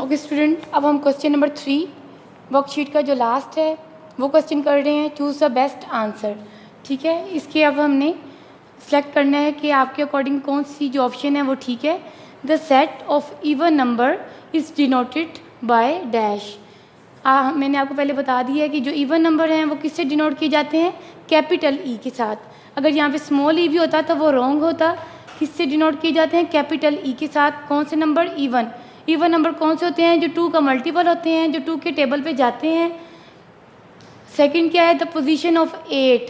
Okay student, अब हम question number 3 worksheet का जो लास्ट है वो क्वेश्चन कर रहे हैं। Choose the best answer. ठीक है, इसके अब हमने सेलेक्ट करना है कि आपके अकॉर्डिंग कौन सी जो ऑप्शन है वो ठीक है। The set of even number is denoted by dash. मैंने आपको पहले बता दिया है कि जो इवन नंबर हैं वो किससे डिनोट किए जाते हैं, कैपिटल ई के साथ। अगर यहाँ पे स्मॉल ई भी होता तो वो रॉन्ग होता। किससे डिनोट किए जाते हैं, कैपिटल ई के साथ। कौन से नंबर, इवन। इवन नंबर कौन से होते हैं, जो 2 का मल्टीपल होते हैं, जो 2 के टेबल पे जाते हैं। सेकंड क्या है, द पोजीशन ऑफ 8।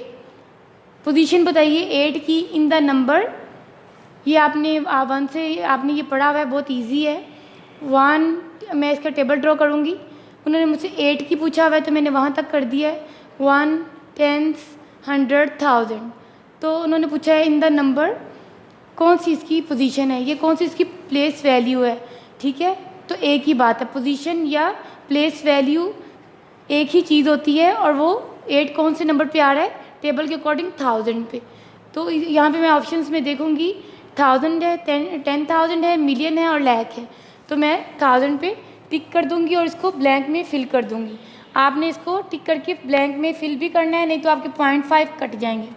पोजीशन बताइए 8 की इन द नंबर। ये आपने 1 से आपने ये पढ़ा हुआ है, बहुत इजी है। 1 मैं इसका टेबल ड्रॉ करूँगी। उन्होंने मुझसे 8 की पूछा हुआ है तो मैंने वहाँ तक कर दिया है। 1, 10, 100, 1000। तो उन्होंने पूछा है इन द नंबर कौन सी इसकी पोजीशन है, ये कौन सी इसकी प्लेस वैल्यू है। ठीक है, तो एक ही बात है, पोजीशन या प्लेस वैल्यू एक ही चीज़ होती है। और वो 8 कौन से नंबर पे आ रहा है, टेबल के अकॉर्डिंग 1000 पे। तो यहाँ पे मैं ऑप्शंस में देखूँगी 1000 है, 10,000 है, मिलियन है और लाख है। तो मैं 1000 पे टिक कर दूँगी और इसको ब्लैंक में फिल कर दूँगी। आपने इसको टिक करके ब्लैंक में फिल भी करना है, नहीं तो आपके 0.5 कट जाएंगे।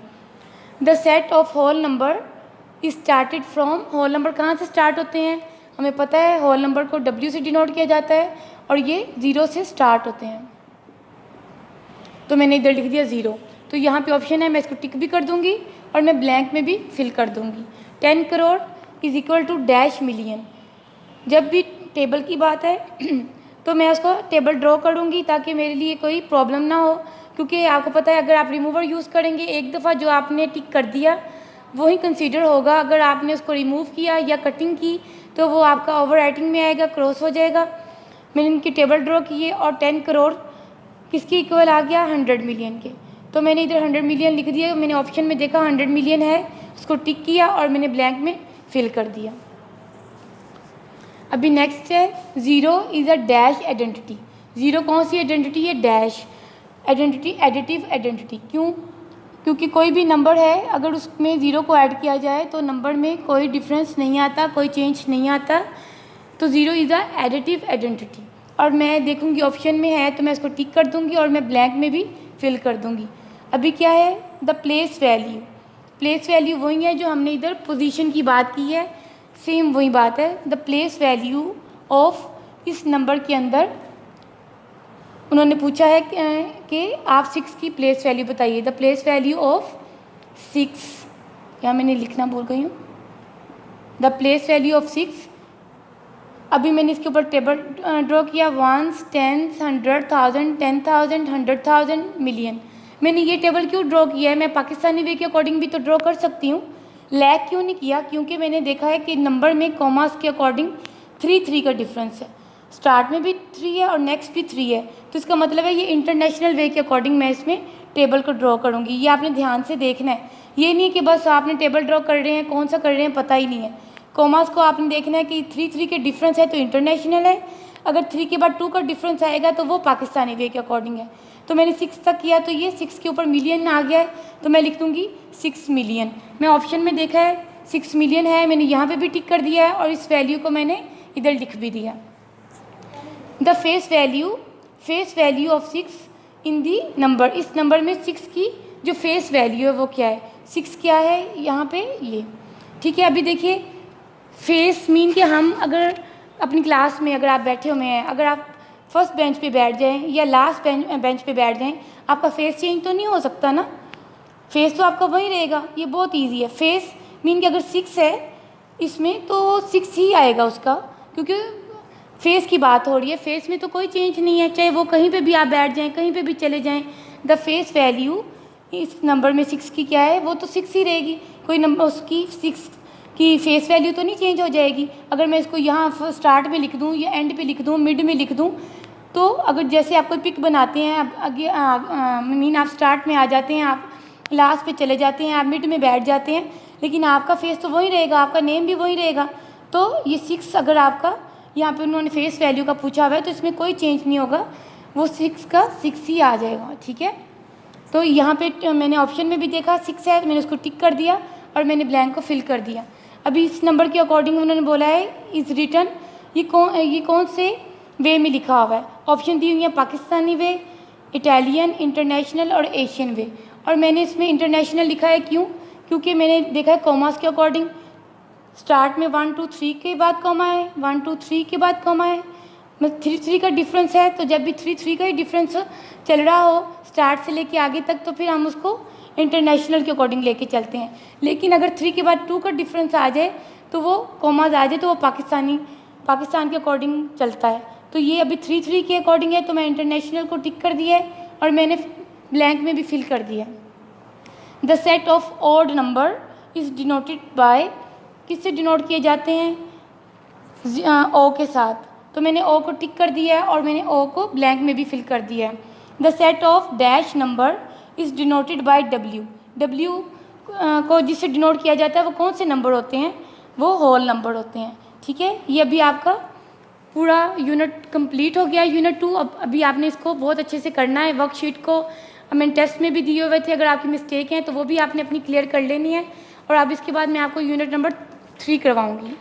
The set of whole number started from. Whole number कहाँ से स्टार्ट होते हैं, हमें पता है होल नंबर को W से डिनोट किया जाता है और ये 0 से स्टार्ट होते हैं। तो मैंने इधर लिख दिया 0। तो यहाँ पे ऑप्शन है, मैं इसको टिक भी कर दूँगी और मैं ब्लैंक में भी फिल कर दूँगी। 10 crore is equal to dash million. जब भी टेबल की बात है तो मैं उसको टेबल ड्रॉ करूँगी ताकि मेरे लिए कोई प्रॉब्लम ना हो। क्योंकि आपको पता है अगर आप रिमूवर यूज़ करेंगे, एक दफ़ा जो आपने टिक कर दिया वही कंसीडर होगा। अगर आपने उसको रिमूव किया या कटिंग की तो वो आपका ओवर राइटिंग में आएगा, क्रॉस हो जाएगा। मैंने इनकी टेबल ड्रॉ की है और 10 करोड़ किसके इक्वल आ गया, 100 मिलियन के। तो मैंने इधर 100 मिलियन लिख दिया। मैंने ऑप्शन में देखा 100 मिलियन है, उसको टिक किया और मैंने ब्लैंक में फिल कर दिया। अभी नेक्स्ट है, 0 इज़ अ डैश आइडेंटिटी। 0 कौन सी आइडेंटिटी है, डैश आइडेंटिटी, एडिटिव आइडेंटिटी। क्यों, क्योंकि कोई भी नंबर है अगर उसमें 0 को ऐड किया जाए तो नंबर में कोई डिफरेंस नहीं आता, कोई चेंज नहीं आता। तो 0 इज़ अ एडिटिव आइडेंटिटी। और मैं देखूंगी ऑप्शन में है तो मैं इसको टिक कर दूंगी और मैं ब्लैंक में भी फिल कर दूंगी। अभी क्या है, the place value. Place value वही है जो हमने इधर पोजीशन की बात की है, सेम वही बात है। द प्लेस वैल्यू ऑफ इस नंबर के अंदर उन्होंने पूछा है कि आप 6 की प्लेस वैल्यू बताइए। द प्लेस वैल्यू ऑफ 6, यहाँ मैंने लिखना भूल गई हूँ, द प्लेस वैल्यू ऑफ 6। अभी मैंने इसके ऊपर टेबल ड्रॉ किया, 1, 10, 100,000, 10,000, 100,000, मिलियन। मैंने ये टेबल क्यों ड्रॉ किया है, मैं पाकिस्तानी वे के अकॉर्डिंग भी तो ड्रॉ कर सकती हूँ। लाख क्यों नहीं किया, क्योंकि मैंने देखा है कि नंबर में कॉमास के अकॉर्डिंग 3 का डिफरेंस है। स्टार्ट में भी 3 है और नेक्स्ट भी 3 है। तो इसका मतलब है ये इंटरनेशनल वे के अकॉर्डिंग मैं इसमें टेबल को ड्रॉ करूँगी। ये आपने ध्यान से देखना है, ये नहीं कि बस आपने टेबल ड्रॉ कर रहे हैं, कौन सा कर रहे हैं पता ही नहीं है। कॉमास को आपने देखना है कि 3 के डिफरेंस है तो इंटरनेशनल है, अगर 3 के बाद 2 का डिफरेंस आएगा तो वो पाकिस्तानी वे के अकॉर्डिंग है। तो मैंने 6 तक किया तो ये 6 के ऊपर मिलियन आ गया है तो मैं लिख दूँगी 6 मिलियन। मैं ऑप्शन में देखा है 6 मिलियन है, मैंने यहाँ पे भी टिक कर दिया है और इस वैल्यू को मैंने इधर लिख भी दिया। The face value of 6 in the number. इस नंबर में 6 की जो फेस वैल्यू है वो क्या है, 6 क्या है यहाँ पे ये। ठीक है, अभी देखिए फेस मीन कि हम अगर अपनी क्लास में अगर आप बैठे हुए हैं, अगर आप फर्स्ट बेंच पे बैठ जाएं या लास्ट बेंच पे बैठ जाएं, आपका फेस चेंज तो नहीं हो सकता ना, फेस तो आपका वही रहेगा। ये बहुत इजी है। फेस मीन कि अगर 6 है इसमें तो 6 ही आएगा उसका, क्योंकि फेस की बात हो रही है। फेस में तो कोई चेंज नहीं है, चाहे वो कहीं पे भी आप बैठ जाएं, कहीं पे भी चले जाएं। द फेस वैल्यू इस नंबर में 6 की क्या है, वो तो 6 ही रहेगी। कोई नंबर उसकी 6 की फेस वैल्यू तो नहीं चेंज हो जाएगी। अगर मैं इसको यहाँ स्टार्ट में लिख दूँ या एंड पे लिख दूँ, मिड में लिख दूँ, तो अगर जैसे आप कोई पिक बनाते हैं, मीन आप स्टार्ट में आ जाते हैं, आप लास्ट पे चले जाते हैं, आप मिड में बैठ जाते हैं, लेकिन आपका फेस तो वही रहेगा, आपका नेम भी वही रहेगा। तो ये 6 अगर आपका यहाँ पे उन्होंने फेस वैल्यू का पूछा हुआ है तो इसमें कोई चेंज नहीं होगा, वो 6 का 6 ही आ जाएगा। ठीक है, तो यहाँ पे मैंने ऑप्शन में भी देखा 6 है, मैंने उसको टिक कर दिया और मैंने ब्लैंक को फिल कर दिया। अभी इस नंबर के अकॉर्डिंग उन्होंने बोला है इज़ रिटर्न, ये कौन से वे में लिखा हुआ है। ऑप्शन दी हुई है पाकिस्तानी वे, इटालियन, इंटरनेशनल और एशियन वे। और मैंने इसमें इंटरनेशनल लिखा है, क्यों? क्योंकि मैंने देखा है कॉमास के अकॉर्डिंग स्टार्ट में 1 2 3 के बाद कॉमा है, 1 2 3 के बाद कॉमा है, मतलब 3 3 का डिफरेंस है। तो जब भी 3 3 का ही डिफरेंस चल रहा हो स्टार्ट से लेके आगे तक, तो फिर हम उसको इंटरनेशनल के अकॉर्डिंग लेके चलते हैं। लेकिन अगर 3 के बाद 2 का डिफरेंस आ जाए, तो वो कॉमाज आ जाए, तो वो पाकिस्तान के अकॉर्डिंग चलता है। तो ये अभी 3 3 के अकॉर्डिंग है, तो मैं इंटरनेशनल को टिक कर दिया है और मैंने ब्लैंक में भी फिल कर दिया। The set of odd number is denoted by, किससे डिनोट किए जाते हैं? ओ के साथ। तो मैंने ओ को टिक कर दिया है और मैंने ओ को ब्लैंक में भी फिल कर दिया है। The set of dash number is denoted by W. W को जिससे डिनोट किया जाता है वो कौन से नंबर होते हैं? वो होल नंबर होते हैं। ठीक है, ये अभी आपका पूरा यूनिट कंप्लीट हो गया, यूनिट 2। अब अभी आपने इसको बहुत अच्छे से करना है। वर्कशीट को मैंने टेस्ट में भी दिए हुए थे, अगर आपकी मिस्टेक हैं तो वो भी आपने अपनी क्लियर कर लेनी है। और अब इसके बाद मैं आपको यूनिट नंबर 3 करवाऊँगी।